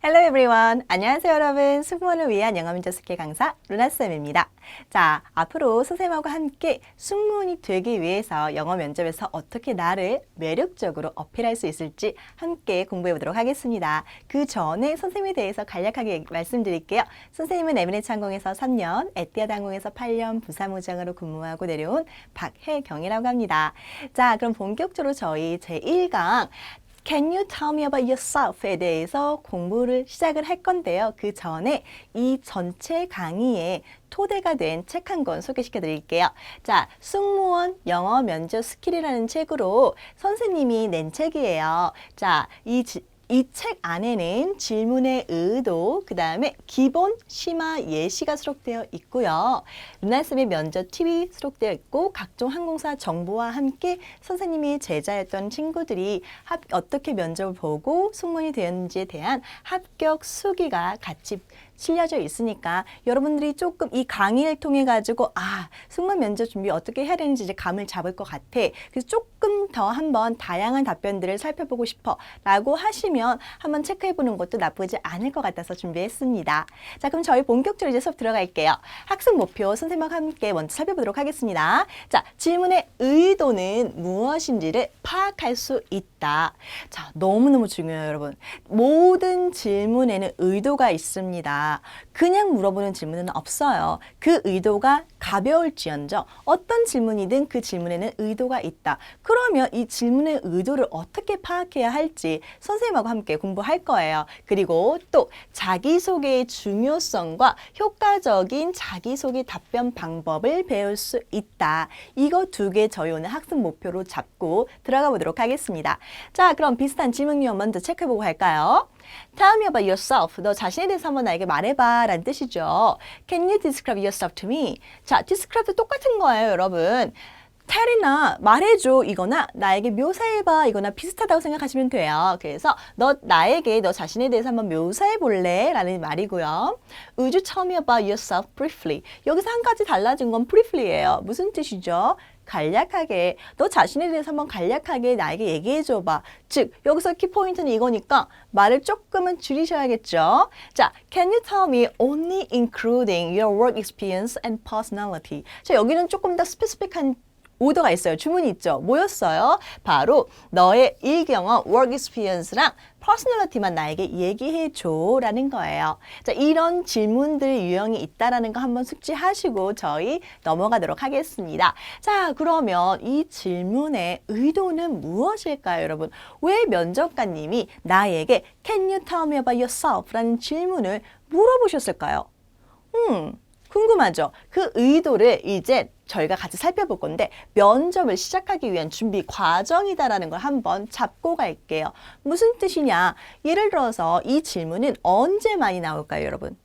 Hello everyone. 안녕하세요 여러분. 승무원을 위한 영어 문제 숙제 강사 루나쌤입니다. 자, 앞으로 선생님하고 함께 승무원이 되기 위해서 영어 면접에서 어떻게 나를 매력적으로 어필할 수 있을지 함께 공부해 보도록 하겠습니다. 그 전에 선생님에 대해서 간략하게 말씀드릴게요. 선생님은 에미레이트 항공에서 3년, 에티하드 항공에서 8년 부사무장으로 근무하고 내려온 박혜경이라고 합니다. 자, 그럼 본격적으로 저희 제1강 Can you tell me about yourself에 대해서 공부를 시작을 할 건데요. 그 전에 이 전체 강의에 토대가 된 책 한 권 소개시켜 드릴게요. 자, 승무원 영어 면접 스킬이라는 책으로 선생님이 낸 책이에요. 자, 이 책 안에는 질문의 의도, 그 다음에 기본 심화 예시가 수록되어 있고요. 루나쌤의 면접 팁이 수록되어 있고 각종 항공사 정보와 함께 선생님이 제자였던 친구들이 어떻게 면접을 보고 승무원이 되었는지에 대한 합격 수기가 같이 실려져 있으니까 여러분들이 조금 이 강의를 통해 가지고 승무원 면접 준비 어떻게 해야 되는지 이제 감을 잡을 것 같아. 그래서 조금 더 한번 다양한 답변들을 살펴보고 싶어 라고 하시면 한번 체크해 보는 것도 나쁘지 않을 것 같아서 준비했습니다. 자, 그럼 저희 본격적으로 이제 수업 들어갈게요. 학습 목표 선생님과 함께 먼저 살펴보도록 하겠습니다. 자, 질문의 의도는 무엇인지를 파악할 수 있다. 자, 너무너무 중요해요, 여러분. 모든 질문에는 의도가 있습니다. 그냥 물어보는 질문은 없어요. 그 의도가 가벼울지언정 어떤 질문이든 그 질문에는 의도가 있다. 그러면 이 질문의 의도를 어떻게 파악해야 할지 선생님하고 함께 공부할 거예요. 그리고 또 자기소개의 중요성과 효과적인 자기소개 답변 방법을 배울 수 있다. 이거 두 개 저희 오늘 학습 목표로 잡고 들어가 보도록 하겠습니다. 자, 그럼 비슷한 질문 유형 먼저 체크해보고 할까요? Tell me about yourself. 너 자신에 대해서 한번 나에게 말해봐 라는 뜻이죠. Can you describe yourself to me? 자, describe도 똑같은 거예요, 여러분. tell이나 말해줘 이거나 나에게 묘사해봐 이거나 비슷하다고 생각하시면 돼요. 그래서 너 자신에 대해서 한번 묘사해 볼래? 라는 말이고요. Would you tell me about yourself briefly? 여기서 한 가지 달라진 건 briefly예요. 무슨 뜻이죠? 간략하게 너 자신에 대해서 한번 간략하게 나에게 얘기해줘봐. 즉 여기서 키포인트는 이거니까 말을 조금은 줄이셔야겠죠. 자, can you tell me only including your work experience and personality? 자, 여기는 조금 더 스페시픽한 오더가 있어요. 주문이 있죠. 뭐였어요? 바로 너의 일경험, work experience랑 personality만 나에게 얘기해줘 라는 거예요. 자, 이런 질문들 유형이 있다라는 거 한번 숙지하시고 저희 넘어가도록 하겠습니다. 자, 그러면 이 질문의 의도는 무엇일까요, 여러분? 왜 면접관님이 나에게 Can you tell me about yourself? 라는 질문을 물어보셨을까요? 궁금하죠? 그 의도를 이제 저희가 같이 살펴볼 건데 면접을 시작하기 위한 준비 과정이다라는 걸 한번 잡고 갈게요. 무슨 뜻이냐? 예를 들어서 이 질문은 언제 많이 나올까요, 여러분?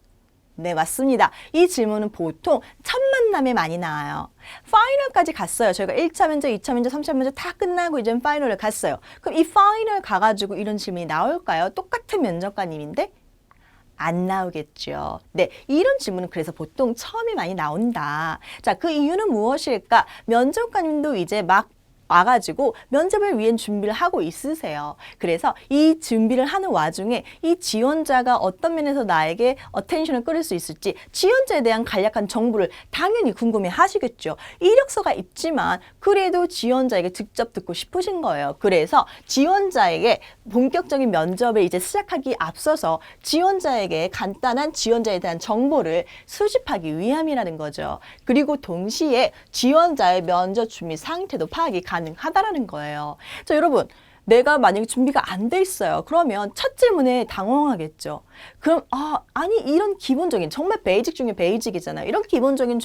네, 맞습니다. 이 질문은 보통 첫 만남에 많이 나와요. 파이널까지 갔어요. 저희가 1차 면접, 2차 면접, 3차 면접 다 끝나고 이제 파이널을 갔어요. 그럼 이 파이널 가가지고 이런 질문이 나올까요? 똑같은 면접관님인데? 안 나오겠죠. 네, 이런 질문은 그래서 보통 처음에 많이 나온다. 자, 그 이유는 무엇일까? 면접관님도 이제 막 와가지고 면접을 위한 준비를 하고 있으세요. 그래서 이 준비를 하는 와중에 이 지원자가 어떤 면에서 나에게 어텐션을 끌을 수 있을지 지원자에 대한 간략한 정보를 당연히 궁금해 하시겠죠. 이력서가 있지만 그래도 지원자에게 직접 듣고 싶으신 거예요. 그래서 지원자에게 본격적인 면접을 이제 시작하기 앞서서 지원자에게 간단한 지원자에 대한 정보를 수집하기 위함이라는 거죠. 그리고 동시에 지원자의 면접 준비 상태도 파악이 가능하다라는 거예요. 자, 여러분, 내가 만약에 준비가 안 돼 있어요. 그러면 첫 질문에 당황하겠죠. 그럼 아니 이런 기본적인 정말 베이직 중에 베이직이잖아요. 이런 기본적인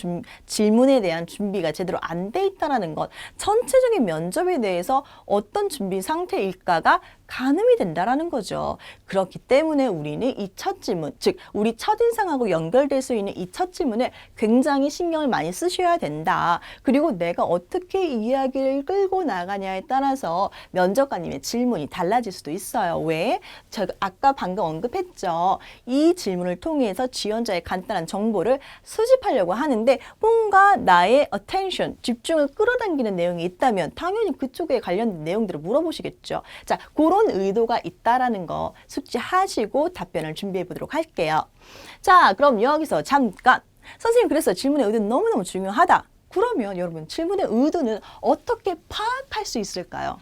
질문에 대한 준비가 제대로 안 돼 있다라는 것, 전체적인 면접에 대해서 어떤 준비 상태일까가 가늠이 된다라는 거죠. 그렇기 때문에 우리는 이 첫 질문, 즉 우리 첫인상하고 연결될 수 있는 이 첫 질문에 굉장히 신경을 많이 쓰셔야 된다. 그리고 내가 어떻게 이야기를 끌고 나가냐에 따라서 면접관님이 질문에 질문이 달라질 수도 있어요. 왜? 저 아까 방금 언급했죠. 이 질문을 통해서 지원자의 간단한 정보를 수집하려고 하는데 뭔가 나의 attention, 집중을 끌어당기는 내용이 있다면 당연히 그쪽에 관련된 내용들을 물어보시겠죠. 자, 그런 의도가 있다라는 거 숙지하시고 답변을 준비해 보도록 할게요. 자, 그럼 여기서 잠깐 선생님 그래서 질문의 의도는 너무너무 중요하다. 그러면 여러분 질문의 의도는 어떻게 파악할 수 있을까요?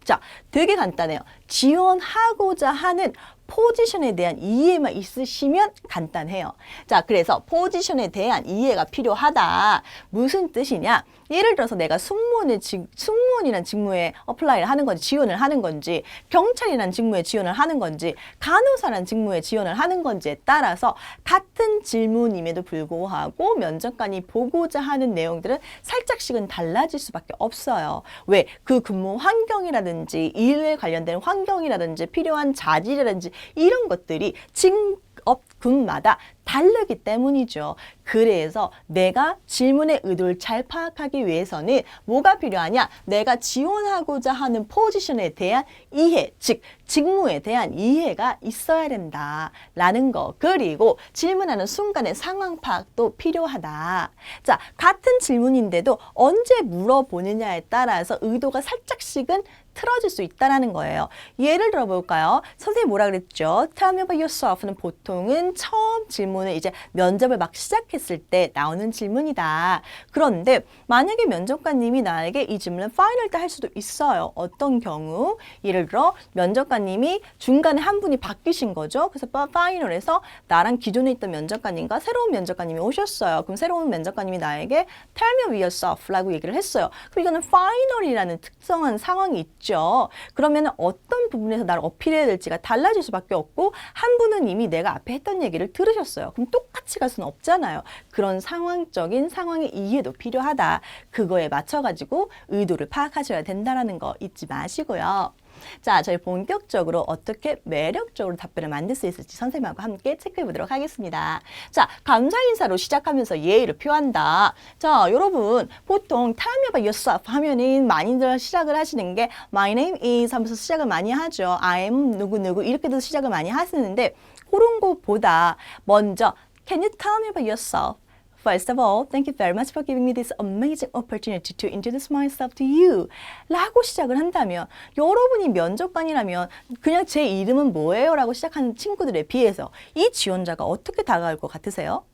자, 되게 간단해요. 지원하고자 하는 포지션에 대한 이해만 있으시면 간단해요. 자, 그래서 포지션에 대한 이해가 필요하다. 무슨 뜻이냐? 예를 들어서 내가 승무원이라는 직무에 어플라이를 하는 건지 지원을 하는 건지 경찰이라는 직무에 지원을 하는 건지 간호사라는 직무에 지원을 하는 건지에 따라서 같은 질문임에도 불구하고 면접관이 보고자 하는 내용들은 살짝씩은 달라질 수밖에 없어요. 왜? 그 근무 환경이라든지 일에 관련된 환경이라든지 필요한 자질이라든지 이런 것들이 직업군마다 다르기 때문이죠. 그래서 내가 질문의 의도를 잘 파악하기 위해서는 뭐가 필요하냐? 내가 지원하고자 하는 포지션에 대한 이해, 즉 직무에 대한 이해가 있어야 된다라는 거. 그리고 질문하는 순간의 상황 파악도 필요하다. 자, 같은 질문인데도 언제 물어보느냐에 따라서 의도가 살짝씩은 틀어질 수 있다는 거예요. 예를 들어 볼까요? 선생님이 뭐라 그랬죠? Tell me about yourself는 보통은 처음 질문을 이제 면접을 막 시작했을 때 나오는 질문이다. 그런데 만약에 면접관님이 나에게 이 질문을 파이널 때 할 수도 있어요. 어떤 경우? 예를 들어 면접관님이 중간에 한 분이 바뀌신 거죠. 그래서 파이널에서 나랑 기존에 있던 면접관님과 새로운 면접관님이 오셨어요. 그럼 새로운 면접관님이 나에게 Tell me about yourself라고 얘기를 했어요. 그럼 이거는 파이널이라는 특성한 상황이 있죠. 그러면 어떤 부분에서 나를 어필해야 될지가 달라질 수밖에 없고 한 분은 이미 내가 앞에 했던 얘기를 들으셨어요. 그럼 똑같이 갈 수는 없잖아요. 그런 상황적인 상황의 이해도 필요하다. 그거에 맞춰가지고 의도를 파악하셔야 된다는 거 잊지 마시고요. 자, 저희 본격적으로 어떻게 매력적으로 답변을 만들 수 있을지 선생님하고 함께 체크해 보도록 하겠습니다. 자, 감사 인사로 시작하면서 예의를 표한다. 자, 여러분 보통 Tell me about yourself 하면은 많이들 시작을 하시는 게 My name is 하면서 시작을 많이 하죠. I'm 누구누구 이렇게도 시작을 많이 하시는데 그런 것보다 먼저 Can you tell me about yourself? First of all, thank you very much for giving me this amazing opportunity to introduce myself to you. 라고 시작을 한다면 여러분이 면접관이라면 그냥 제 이름은 뭐예요? 라고 시작하는 친구들에 비해서 이 지원자가 어떻게 다가올 것 같으세요?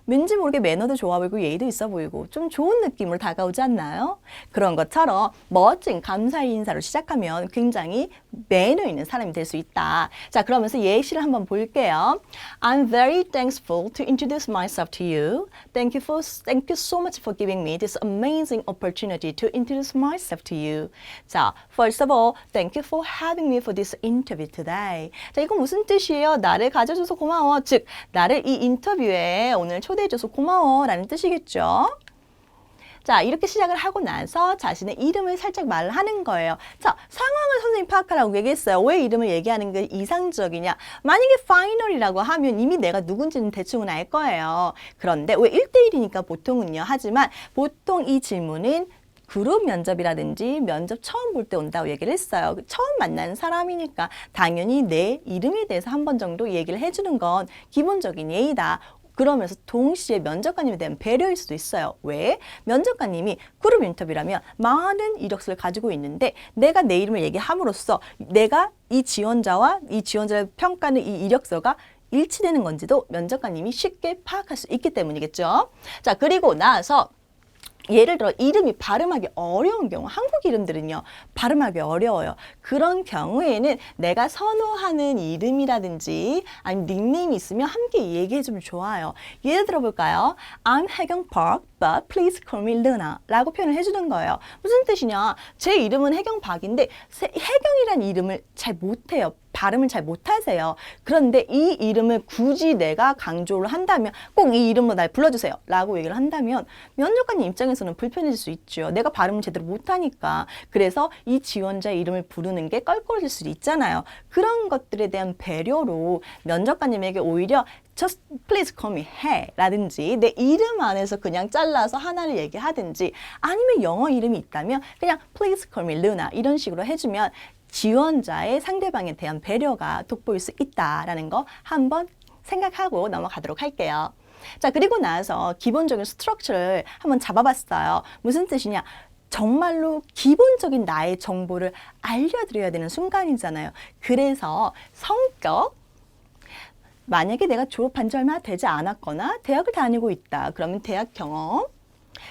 왠지 모르게 매너도 좋아 보이고 예의도 있어 보이고 좀 좋은 느낌으로 다가오지 않나요? 그런 것처럼 멋진 감사의 인사로 시작하면 굉장히 매너 있는 사람이 될 수 있다. 자, 그러면서 예시를 한번 볼게요. I'm very thankful to introduce myself to you. Thank you so much for giving me this amazing opportunity to introduce myself to you. 자, first of all, thank you for having me for this interview today. 자, 이건 무슨 뜻이에요? 나를 가져줘서 고마워. 즉, 나를 이 인터뷰에 오늘 초대해줘서 고마워 라는 뜻이겠죠. 자, 이렇게 시작을 하고 나서 자신의 이름을 살짝 말을 하는 거예요. 자, 상황을 선생님 파악하라고 얘기했어요. 왜 이름을 얘기하는 게 이상적이냐? 만약에 파이널이라고 하면 이미 내가 누군지는 대충은 알 거예요. 그런데 왜 1대1이니까 보통은요. 하지만 보통 이 질문은 그룹 면접이라든지 면접 처음 볼 때 온다고 얘기를 했어요. 처음 만나는 사람이니까 당연히 내 이름에 대해서 한 번 정도 얘기를 해주는 건 기본적인 예의다. 그러면서 동시에 면접관님에 대한 배려일 수도 있어요. 왜? 면접관님이 그룹 인터뷰라면 많은 이력서를 가지고 있는데 내가 내 이름을 얘기함으로써 내가 이 지원자와 이 지원자를 평가하는 이 이력서가 일치되는 건지도 면접관님이 쉽게 파악할 수 있기 때문이겠죠. 자, 그리고 나서 예를 들어 이름이 발음하기 어려운 경우 한국 이름들은요 발음하기 어려워요. 그런 경우에는 내가 선호하는 이름이라든지 아니면 닉네임이 있으면 함께 얘기해주면 좋아요. 예를 들어 볼까요? I'm 혜경 Park, but please call me Luna 라고 표현을 해주는 거예요. 무슨 뜻이냐? 제 이름은 혜경 박인데 혜경이라는 이름을 잘 못해요. 발음을 잘 못하세요. 그런데 이 이름을 굳이 내가 강조를 한다면 꼭 이 이름으로 날 불러주세요 라고 얘기를 한다면 면접관님 입장에서는 불편해질 수 있죠. 내가 발음을 제대로 못하니까. 그래서 이 지원자의 이름을 부르는 게 껄끄러질 수도 있잖아요. 그런 것들에 대한 배려로 면접관님에게 오히려 just please call me 해 라든지 내 이름 안에서 그냥 잘라서 하나를 얘기하든지 아니면 영어 이름이 있다면 그냥 please call me Luna 이런 식으로 해주면 지원자의 상대방에 대한 배려가 돋보일 수 있다라는 거 한번 생각하고 넘어가도록 할게요. 자, 그리고 나서 기본적인 스트럭처를 한번 잡아봤어요. 무슨 뜻이냐? 정말로 기본적인 나의 정보를 알려드려야 되는 순간이잖아요. 그래서 성격, 만약에 내가 졸업한 지 얼마 되지 않았거나 대학을 다니고 있다. 그러면 대학 경험,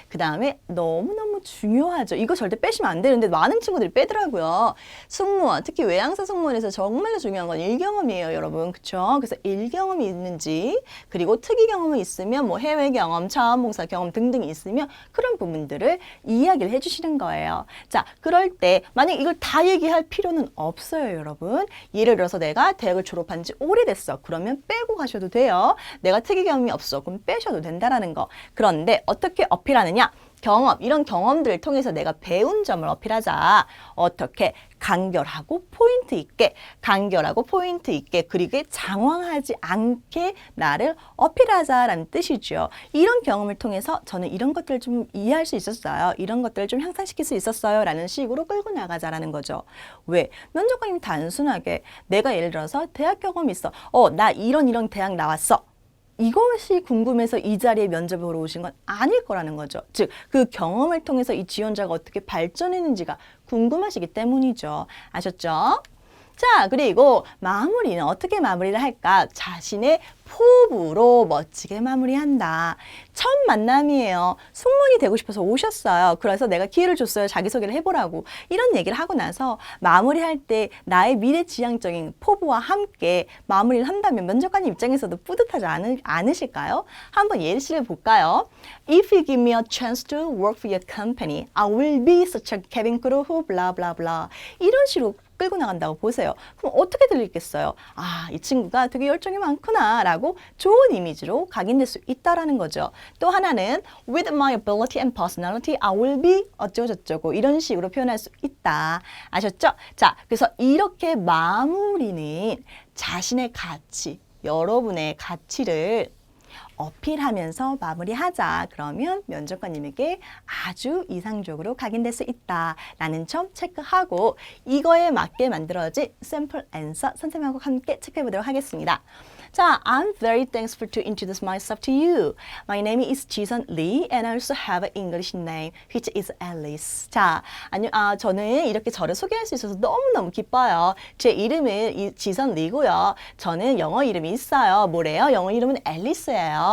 그 다음에 너무너무 중요하죠. 이거 절대 빼시면 안 되는데 많은 친구들이 빼더라고요. 승무원, 특히 외항사 승무원에서 정말로 중요한 건 일경험이에요, 여러분. 그쵸? 그래서 일경험이 있는지, 그리고 특이 경험이 있으면 뭐 해외 경험, 자원봉사 경험 등등이 있으면 그런 부분들을 이야기를 해주시는 거예요. 자, 그럴 때 만약 이걸 다 얘기할 필요는 없어요, 여러분. 예를 들어서 내가 대학을 졸업한 지 오래됐어. 그러면 빼고 가셔도 돼요. 내가 특이 경험이 없어. 그럼 빼셔도 된다라는 거. 그런데 어떻게 어필하느냐? 경험, 이런 경험들을 통해서 내가 배운 점을 어필하자. 어떻게? 간결하고 포인트 있게, 간결하고 포인트 있게, 그리고 장황하지 않게 나를 어필하자라는 뜻이죠. 이런 경험을 통해서 저는 이런 것들을 좀 이해할 수 있었어요. 이런 것들을 좀 향상시킬 수 있었어요. 라는 식으로 끌고 나가자라는 거죠. 왜? 면접관님 단순하게 내가 예를 들어서 대학 경험이 있어. 나 이런 대학 나왔어. 이것이 궁금해서 이 자리에 면접을 보러 오신 건 아닐 거라는 거죠. 즉, 그 경험을 통해서 이 지원자가 어떻게 발전했는지가 궁금하시기 때문이죠. 아셨죠? 자, 그리고 마무리는 어떻게 마무리를 할까? 자신의 포부로 멋지게 마무리한다. 첫 만남이에요. 승무원이 되고 싶어서 오셨어요. 그래서 내가 기회를 줬어요. 자기소개를 해보라고. 이런 얘기를 하고 나서 마무리할 때 나의 미래지향적인 포부와 함께 마무리를 한다면 면접관 입장에서도 뿌듯하지 않으실까요? 한번 예시를 볼까요? If you give me a chance to work for your company, I will be such a cabin crew who blah blah blah. 이런 식으로 끌고 나간다고 보세요. 그럼 어떻게 들리겠어요? 아, 이 친구가 되게 열정이 많구나 라고 좋은 이미지로 각인될 수 있다라는 거죠. 또 하나는 With my ability and personality, I will be 어쩌고저쩌고 이런 식으로 표현할 수 있다. 아셨죠? 자, 그래서 이렇게 마무리는 자신의 가치, 여러분의 가치를 어필하면서 마무리하자. 그러면 면접관님에게 아주 이상적으로 각인될 수 있다라는 점 체크하고 이거에 맞게 만들어진 샘플 앤서 선생님하고 함께 체크해 보도록 하겠습니다. 자, I'm very thankful to introduce myself to you. My name is 지선 Lee and I also have an English name which is Alice. 자, 저는 이렇게 저를 소개할 수 있어서 너무너무 기뻐요. 제 이름은 지선 리고요. 저는 영어 이름이 있어요. 뭐래요? 영어 이름은 앨리스예요.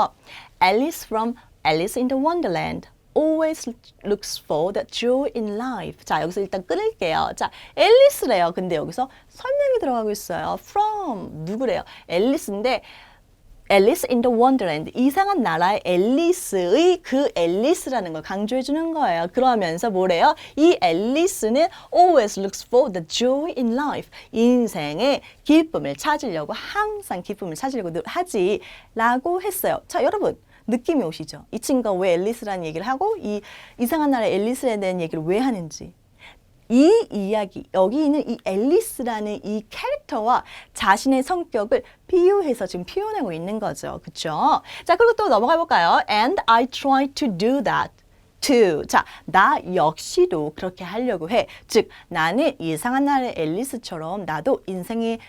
Alice from Alice in the Wonderland. Always looks for the joy in life. 자, 여기서 일단 끊을게요. 자, 앨리스래요. 근데 여기서 설명이 들어가고 있어요. From 누구래요? 앨리스인데 Alice in the Wonderland. 이상한 나라의 앨리스의 그 앨리스라는 걸 강조해 주는 거예요. 그러면서 뭐래요? 이 앨리스는 always looks for the joy in life. 인생의 기쁨을 찾으려고 항상 기쁨을 찾으려고 하지 라고 했어요. 자, 여러분. 느낌이 오시죠? 이 친구가 왜 앨리스라는 얘기를 하고 이 이상한 나라의 앨리스에 대한 얘기를 왜 하는지. 이 이야기, 여기 있는 이 앨리스라는 이 캐릭터와 자신의 성격을 비유해서 지금 표현하고 있는 거죠. 그쵸? 자, 그리고 또 넘어가 볼까요? And I try to do that. to. 자, 나 역시도 그렇게 하려고 해. 즉, 나는 이상한 나라의 앨리스처럼 나도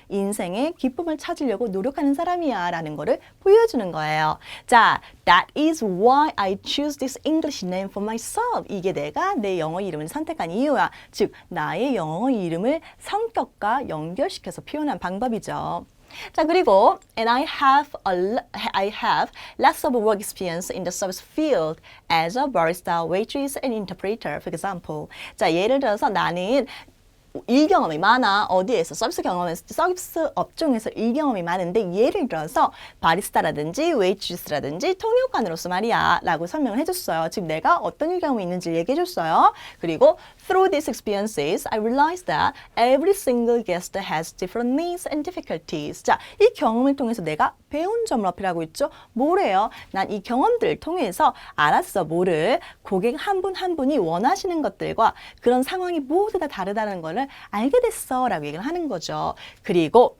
인생의 기쁨을 찾으려고 노력하는 사람이야 라는 거를 보여주는 거예요. 자, that is why I choose this English name for myself. 이게 내가 내 영어 이름을 선택한 이유야. 즉, 나의 영어 이름을 성격과 연결시켜서 표현한 방법이죠. 자, 그리고 and I have lots of work experience in the service field as a barista, waitress, and interpreter, for example. 자, 예를 들어서 나는 일 경험이 많아. 어디에서? 서비스 업종에서 일 경험이 많은데 예를 들어서 바리스타라든지 웨이트리스라든지 통역관으로서 말이야 라고 설명을 해줬어요. 지금 내가 어떤 일 경험이 있는지 얘기해줬어요. 그리고 through these experiences, I realized that every single guest has different needs and difficulties. 자, 이 경험을 통해서 내가 배운 점을 어필하고 있죠. 뭐래요? 난 이 경험들을 통해서 알았어. 뭐를? 고객 한 분 한 분이 원하시는 것들과 그런 상황이 모두 다 다르다는 거를 알게 됐어 라고 얘기를 하는 거죠. 그리고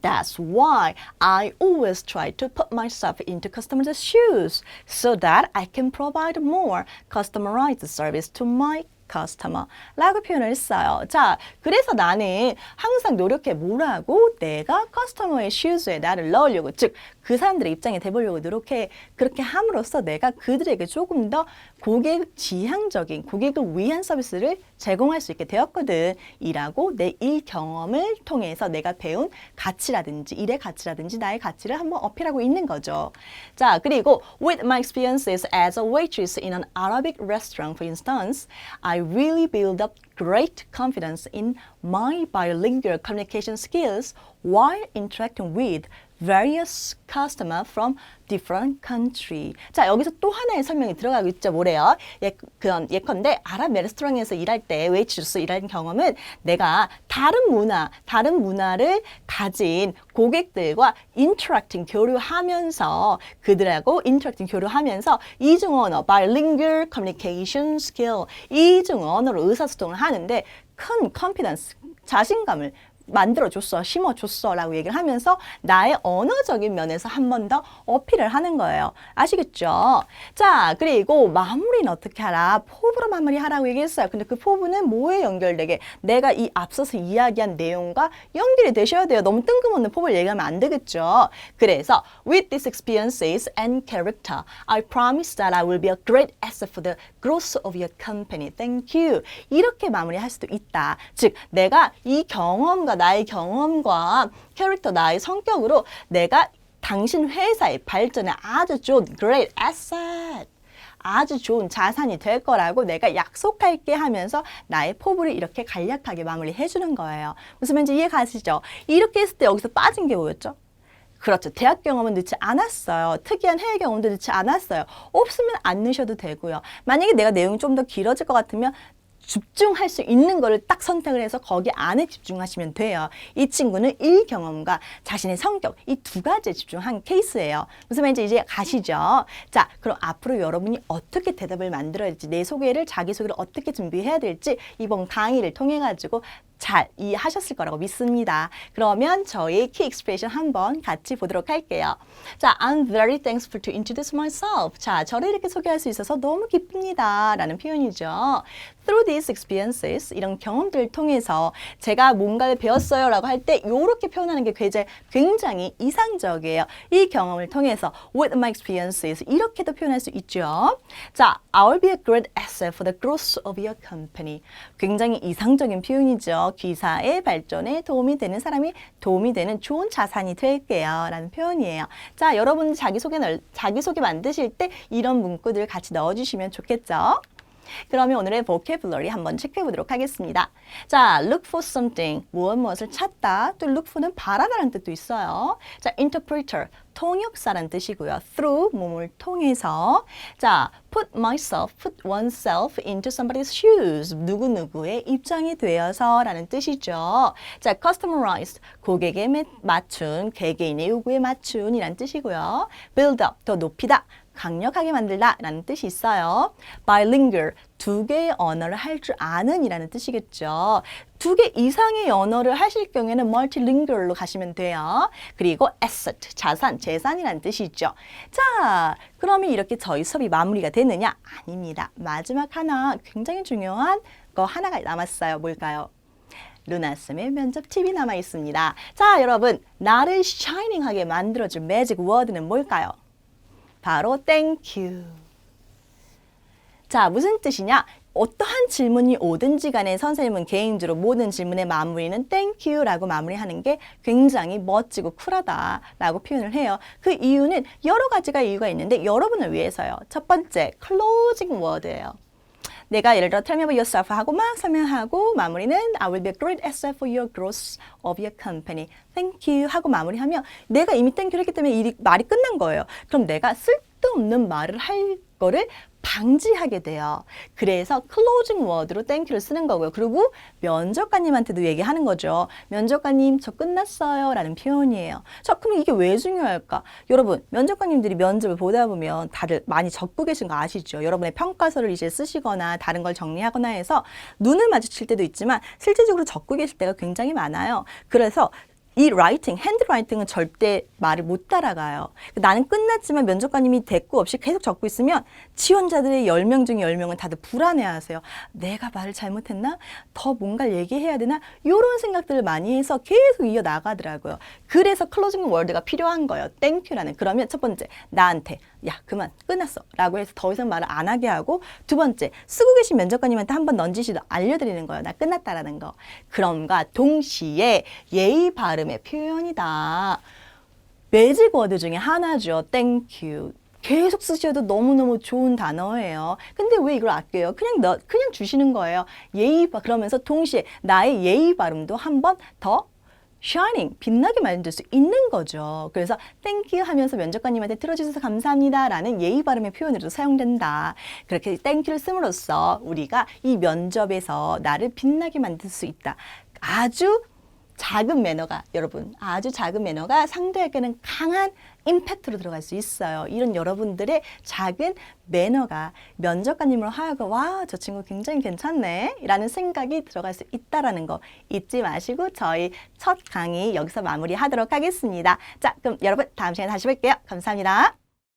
That's why I always try to put myself into customers' shoes so that I can provide more customized service to my customer 라고 표현을 했어요. 자, 그래서 나는 항상 노력해 뭐라고? 내가 커스터머의 슈즈에 나를 넣으려고, 즉 그 사람들의 입장에 대보려고 노력해. 그렇게 함으로써 내가 그들에게 조금 더 고객 지향적인, 고객을 위한 서비스를 제공할 수 있게 되었거든. 이라고 내 일 경험을 통해서 내가 배운 가치라든지 일의 가치라든지 나의 가치를 한번 어필하고 있는 거죠. 자, 그리고 with my experiences as a waitress in an Arabic restaurant, for instance, I really build up great confidence in my bilingual communication skills while interacting with various customers from different country. 자, 여기서 또 하나의 설명이 들어가고 있죠. 뭐래요? 예컨대 아랍 레스토랑에서 일할 때 웨이트로서 일하는 경험은 내가 다른 문화를 가진 고객들과 교류하면서 그들하고 교류하면서 이중 언어, bilingual communication skill, 이중 언어로 의사소통을 하는데 큰 confidence, 자신감을 만들어줬어, 심어줬어 라고 얘기를 하면서 나의 언어적인 면에서 한 번 더 어필을 하는 거예요. 아시겠죠? 자, 그리고 마무리는 어떻게 하라? 포부로 마무리하라고 얘기했어요. 근데 그 포부는 뭐에 연결되게? 내가 이 앞서서 이야기한 내용과 연결이 되셔야 돼요. 너무 뜬금없는 포부를 얘기하면 안 되겠죠? 그래서 with these experiences and character, I promise that I will be a great asset for the growth of your company. Thank you. 이렇게 마무리할 수도 있다. 즉, 내가 이 경험과 나의 경험과 캐릭터, 나의 성격으로 내가 당신 회사의 발전에 아주 좋은 great asset, 아주 좋은 자산이 될 거라고 내가 약속할게 하면서 나의 포부를 이렇게 간략하게 마무리해 주는 거예요. 무슨 말인지 이해가시죠? 이렇게 했을 때 여기서 빠진 게 뭐였죠? 그렇죠. 대학 경험은 넣지 않았어요. 특이한 해외 경험도 넣지 않았어요. 없으면 안 넣으셔도 되고요. 만약에 내가 내용이 좀 더 길어질 것 같으면 집중할 수 있는 거를 딱 선택을 해서 거기 안에 집중하시면 돼요. 이 친구는 일 경험과 자신의 성격, 이 두 가지에 집중한 케이스예요. 무슨 말인지 이제 가시죠? 자, 그럼 앞으로 여러분이 어떻게 대답을 만들어야 될지, 내 소개를, 자기소개를 어떻게 준비해야 될지 이번 강의를 통해 가지고 잘 이해하셨을 거라고 믿습니다. 그러면 저희 키 익스프레션 한번 같이 보도록 할게요. 자, I'm very thankful to introduce myself. 자, 저를 이렇게 소개할 수 있어서 너무 기쁩니다. 라는 표현이죠. Through these experiences, 이런 경험들을 통해서 제가 뭔가를 배웠어요 라고 할 때 이렇게 표현하는 게 굉장히 이상적이에요. 이 경험을 통해서 with my experiences 이렇게도 표현할 수 있죠. 자, I'll be a great asset for the growth of your company. 굉장히 이상적인 표현이죠. 기사의 발전에 도움이 되는 사람이 도움이 되는 좋은 자산이 될게요 라는 표현이에요. 자, 여러분 자기소개 만드실 때 이런 문구들 같이 넣어주시면 좋겠죠. 그러면 오늘의 vocabulary 한번 체크해 보도록 하겠습니다. 자, look for something, 무엇을 찾다. 또 look for는 바라다라는 뜻도 있어요. 자, interpreter, 통역사라는 뜻이고요. through, 몸을 통해서. 자, put oneself into somebody's shoes, 누구누구의 입장이 되어서 라는 뜻이죠. 자, customized, 고객에 맞춘, 개개인의 요구에 맞춘 이란 뜻이고요. build up, 더 높이다. 강력하게 만들다 라는 뜻이 있어요. bilingual, 두 개의 언어를 할 줄 아는 이라는 뜻이겠죠. 두 개 이상의 언어를 하실 경우에는 multilingual로 가시면 돼요. 그리고 asset, 자산, 재산이라는 뜻이죠. 자, 그러면 이렇게 저희 수업이 마무리가 되느냐? 아닙니다. 마지막 하나, 굉장히 중요한 거 하나가 남았어요. 뭘까요? 루나쌤의 면접 팁이 남아 있습니다. 자, 여러분, 나를 샤이닝하게 만들어줄 매직 워드는 뭘까요? 바로 thank you. 자, 무슨 뜻이냐? 어떠한 질문이 오든지 간에 선생님은 개인적으로 모든 질문의 마무리는 thank you 라고 마무리하는 게 굉장히 멋지고 쿨하다 라고 표현을 해요. 그 이유는 여러 가지가 이유가 있는데 여러분을 위해서요. 첫 번째, closing word예요. 내가 예를 들어 tell me about yourself 하고 막 설명하고 마무리는 I will be a great asset for your growth of your company. Thank you 하고 마무리하면 내가 이미 thank you 했기 때문에 말이 끝난 거예요. 그럼 내가 쓸데없는 말을 할 거를 방지하게 돼요. 그래서 closing word로 thank you를 쓰는 거고요. 그리고 면접관님한테도 얘기하는 거죠. 면접관님, 저 끝났어요 라는 표현이에요. 자, 그럼 이게 왜 중요할까? 여러분, 면접관님들이 면접을 보다 보면 다들 많이 적고 계신 거 아시죠? 여러분의 평가서를 이제 쓰시거나 다른 걸 정리하거나 해서 눈을 마주칠 때도 있지만 실질적으로 적고 계실 때가 굉장히 많아요. 그래서 이 라이팅, 핸드라이팅은 절대 말을 못 따라가요. 나는 끝났지만 면접관님이 대꾸 없이 계속 적고 있으면 지원자들의 10명 중에 10명은 다들 불안해하세요. 내가 말을 잘못했나? 더 뭔가를 얘기해야 되나? 이런 생각들을 많이 해서 계속 이어나가더라고요. 그래서 클로징 월드가 필요한 거예요. 땡큐라는. 그러면 첫 번째, 나한테 야 그만 끝났어 라고 해서 더 이상 말을 안 하게 하고, 두 번째, 쓰고 계신 면접관님한테 한번 넌지시 알려드리는 거예요. 나 끝났다라는 거. 그럼과 동시에 예의 발음의 표현이다. 매직 워드 중에 하나죠. 땡큐. 계속 쓰셔도 너무너무 좋은 단어예요. 근데 왜 이걸 아껴요? 그냥 주시는 거예요. 그러면서 동시에 나의 예의 발음도 한번 더 shining, 빛나게 만들 수 있는 거죠. 그래서 thank you 하면서 면접관님한테 들어주셔서 감사합니다 라는 예의 발음의 표현으로도 사용된다. 그렇게 thank you를 씀으로써 우리가 이 면접에서 나를 빛나게 만들 수 있다. 아주 작은 매너가, 여러분, 아주 작은 매너가 상대에게는 강한 임팩트로 들어갈 수 있어요. 이런 여러분들의 작은 매너가 면접관님으로 하여금 와, 저 친구 굉장히 괜찮네 라는 생각이 들어갈 수 있다는 거 잊지 마시고 저희 첫 강의 여기서 마무리하도록 하겠습니다. 자, 그럼 여러분 다음 시간에 다시 뵐게요. 감사합니다.